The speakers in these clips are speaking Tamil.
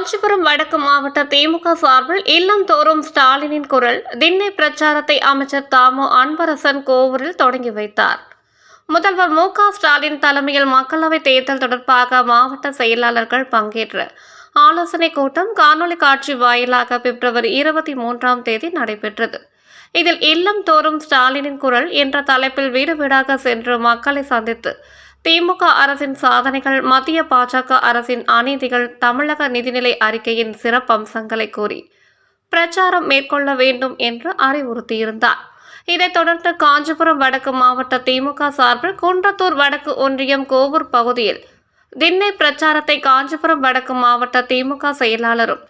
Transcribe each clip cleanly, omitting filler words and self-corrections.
காஞ்சிபுரம் வடக்கு மாவட்ட திமுக சார்பில் இல்லம் தோறும் ஸ்டாலினின் குரல் திண்ணை பிரச்சாரத்தை அமைச்சர் தாமோ அன்பரசன் கோவூரில் தொடங்கி வைத்தார். முதல்வர் மு.க.ஸ்டாலின் தலைமையில் மக்களவைத் தேர்தல் தொடர்பாக மாவட்ட செயலாளர்கள் பங்கேற்ற ஆலோசனைக் கூட்டம் காணொலி காட்சி வாயிலாக பிப்ரவரி 23 நடைபெற்றது. இதில் இல்லம் தோறும் ஸ்டாலினின் குரல் என்ற தலைப்பில் வீடு வீடாக சென்று மக்களை சந்தித்து திமுக அரசின் சாதனைகள், மத்திய பாஜக அரசின் அநீதிகள், தமிழக நிதிநிலை அறிக்கையின் சிறப்பம்சங்களை கூறி பிரச்சாரம் மேற்கொள்ள வேண்டும் என்று அறிவுறுத்தியிருந்தார். இதைத் தொடர்ந்து காஞ்சிபுரம் வடக்கு மாவட்ட திமுக சார்பில் குன்றத்தூர் வடக்கு ஒன்றியம் கோவூர் பகுதியில் திண்ணை பிரச்சாரத்தை காஞ்சிபுரம் வடக்கு மாவட்ட திமுக செயலாளரும்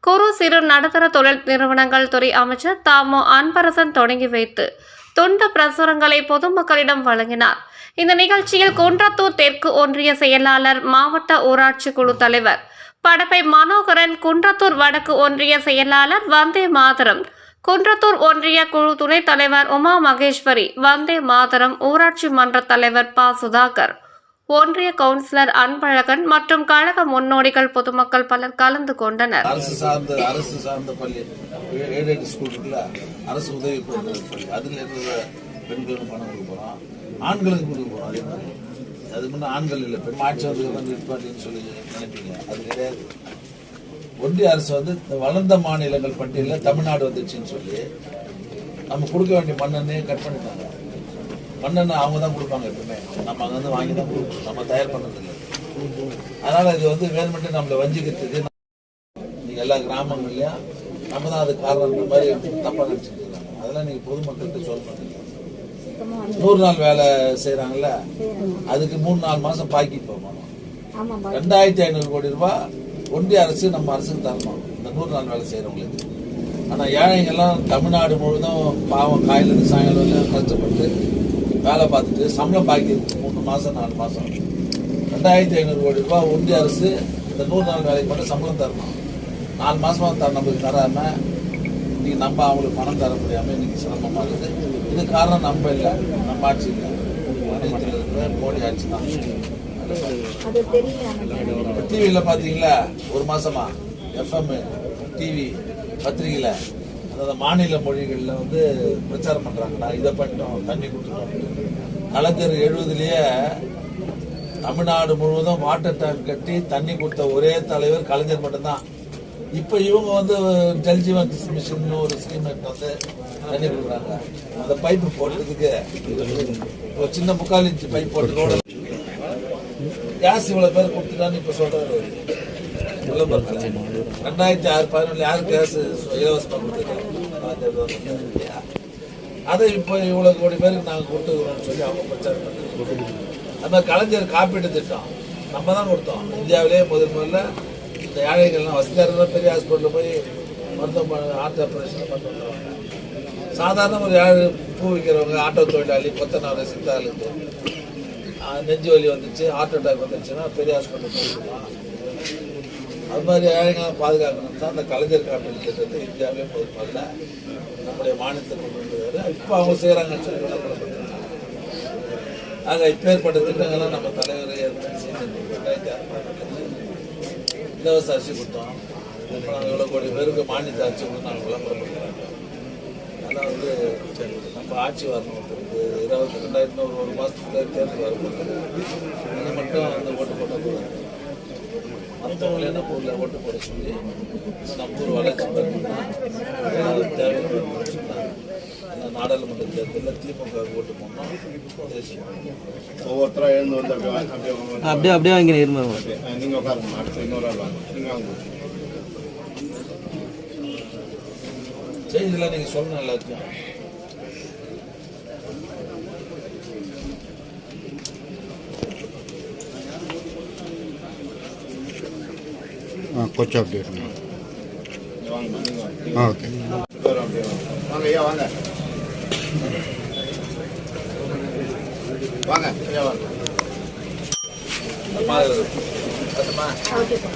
குறு சிறு நடுத்தர தொழில் நிறுவனங்கள் துறை அமைச்சர் தாமோ அன்பரசன் தொடங்கி வைத்து துண்டு பிரசுரங்களை பொதுமக்களிடம் வழங்கினார். இந்த நிகழ்ச்சியில் குன்றத்தூர் தெற்கு ஒன்றிய செயலாளர், மாவட்ட ஊராட்சி குழு தலைவர் படப்பை மனோகரன், குன்றத்தூர் வடக்கு ஒன்றிய செயலாளர் வந்தே மாதரம், குன்றத்தூர் ஒன்றிய குழு துணைத் தலைவர் உமா மகேஸ்வரி, வந்தே மாதரம் ஊராட்சி மன்ற தலைவர் ப. சுதாகர், ஒன்றிய கவுன்சிலர் அன்பழகன் மற்றும் கழக முன்னோடிகள், பொதுமக்கள் பலர் கலந்து கொண்டனர். அரசு சார்ந்த பள்ளி, அரசு உதவி அதில் இருக்கிற பெண்களுக்கு பணம் கொடுக்க போறோம், ஆண்களுக்கு கொடுக்க போறோம். அதே மாதிரி அதுக்கு முன்னே ஆண்கள் இல்லை, பெண் ஆட்சி வந்து நிற்பாட்டின்னு சொல்லி நினைப்பீங்க, அது கிடையாது. ஒன்றிய அரசு வந்து வளர்ந்த மாநிலங்கள் பட்டியலில் தமிழ்நாடு வந்துச்சுன்னு சொல்லி நம்ம கொடுக்க வேண்டிய மண்ணெண்ணையை கட் பண்ணிட்டாங்க. மண்ணெண்ணெய் அவங்க தான் கொடுப்பாங்க எப்பவுமே, நம்ம அங்கே வந்து வாங்கி தான் கொடுப்போம், நம்ம தயார் பண்ணதில்லை. அதனால இது வந்து வேணுமெட்டு நம்மளை வஞ்சிக்கிறதுக்கு நீங்க எல்லா கிராமங்கள்லயும் நம்ம தான் அது காரணம் மாதிரி தப்பா நினைச்சிட்டு இருக்காங்க. அதெல்லாம் நீங்க பொதுமக்கள்கிட்ட சொல்ல மாட்டீங்க. 100 நாள் வேலை செய்யறாங்கல்ல, அதுக்கு 3-4 மாசம் பாக்கி போகணும். 2500 கோடி ரூபாய் ஒன்றிய அரசு நம்ம அரசுக்கு தரணும் இந்த 100 நாள் வேலை செய்யறவங்களுக்கு. ஆனா ஏழைங்கெல்லாம் தமிழ்நாடு முழுவதும் பாவம் காயிலிருந்து சாயங்காலம் கஷ்டப்பட்டு வேலை பார்த்துட்டு சம்பளம் பாக்கி இருக்கு 3 மாசம் 4 மாசம். 2500 கோடி ரூபாய் ஒன்றிய அரசு இந்த 100 நாள் வேலைக்கு மட்டும் சம்பளம் தரணும். 4 மாசமா நம்மளுக்கு தராம இன்னைக்கு நம்ம அவங்களுக்கு பணம் தர முடியாம இன்னைக்கு சிரமமா இருக்குது. இது காரணம் நம்ம இல்லை, நம்ம ஆட்சி இல்லை, மாநிலத்தில் இருக்கிற மோடி ஆட்சி தான். டிவியில பாத்தீங்களா 1 மாசமா FM, டிவி, பத்திரிகையில அதாவது மாநில மொழிகள்ல வந்து பிரச்சாரம் பண்றாங்கடா, இதை பண்ணிட்டோம், தண்ணி கொடுத்துட்டோம். கலைஞர் 70லயே தமிழ்நாடு முழுவதும் வாட்டர் டேங்க் கட்டி தண்ணி கொடுத்த ஒரே தலைவர் கலைஞர் மட்டும்தான். இப்ப இவங்க வந்து ஜல்ஜீவன் மிஷன் ஒரு ஸ்கீம் வந்து தண்ணி கொடுக்குறாங்க. அந்த பைப்பு போட்டதுக்கு ஒரு சின்ன 3/4 இன்ச்சு பைப் போட்டு ரோட கேஸ் இவ்வளவு பேர் கொடுத்துட்டான்னு இப்ப சொல்றாரு. 2006-17 யாரு கேஸ் இலவசமா கொடுத்துருக்காங்க, அதை இப்போ இவ்வளவு கோடி பேருக்கு நாங்க கொடுத்துக்கிறோம்னு சொல்லி அவங்க பிரச்சாரம் பண்ணி அந்த கலைஞர் காப்பீட்டு திட்டம் நம்ம தான் கொடுத்தோம். இந்தியாவிலேயே முதல்ல இந்த ஏழைகள்லாம் வசதியாளர்கள் பெரிய ஹாஸ்பிட்டலில் போய் மருத்துவம் ஹார்ட் ஆப்ரேஷன் பண்ணுறாங்க. சாதாரண ஒரு ஏழை பூ விற்கிறவங்க, ஆட்டோ தொழிலாளி, கொத்தனார், சித்தாளுக்கு நெஞ்சு வலி வந்துச்சு, ஹார்ட் அட்டாக் வந்துச்சுன்னா பெரிய ஹாஸ்பிட்டல் போயிருக்கலாம். அது மாதிரி ஏழைகளை பாதுகாக்கணும் தான் அந்த கலைஞர் காப்பீடு திட்டத்தை இந்தியாவிலே முதல்ல நம்முடைய மாநிலத்தில் கொண்டு வந்தாரு. இப்போ அவங்க செய்கிறாங்கன்னு சொல்லி விளம்பரப்படுத்துறாங்க. ஆக இப்பேற்பட்ட திட்டங்கள்லாம் நம்ம தலைவர் இலவச அரிசி கொடுத்தோம். இப்போ நாங்கள் இவ்வளோ கோடி பேருக்கு மானியத்தை அரிசி கொடுத்து நாங்கள் விளம்பரப்படுத்துறாங்க. அதெல்லாம் வந்து நம்ம ஆட்சி வரணும். 2022 ஒரு மாதத்துக்குள்ள தேர்தல் வரும்போது நீங்கள் மட்டும் வந்து ஓட்டு போட்டக்கூடாது, மற்றவங்களை என்ன பொருளை ஓட்டு போட சொல்லி நம்ம ஊர் வளர்ச்சி பெறணும்னா தேவையான நாடாளுமன்ற தேர்தலில் திமுக ஓட்டு போனோம். ஒவ்வொருத்தராக எழுந்து வந்து அப்படியே வாங்கிக்கிறேன். நீங்கள் உட்காருங்க, அடுத்து இன்னொரு ஆள் வாங்க, நீங்கள் வாங்க. செய்திலாம் நீங்கள் சொல்லணும் எல்லாத்தையும். கொஞ்சம் அப்படியே ஓகே வாங்க ஐயா, வாங்க வாங்க ஐயா, வாங்க.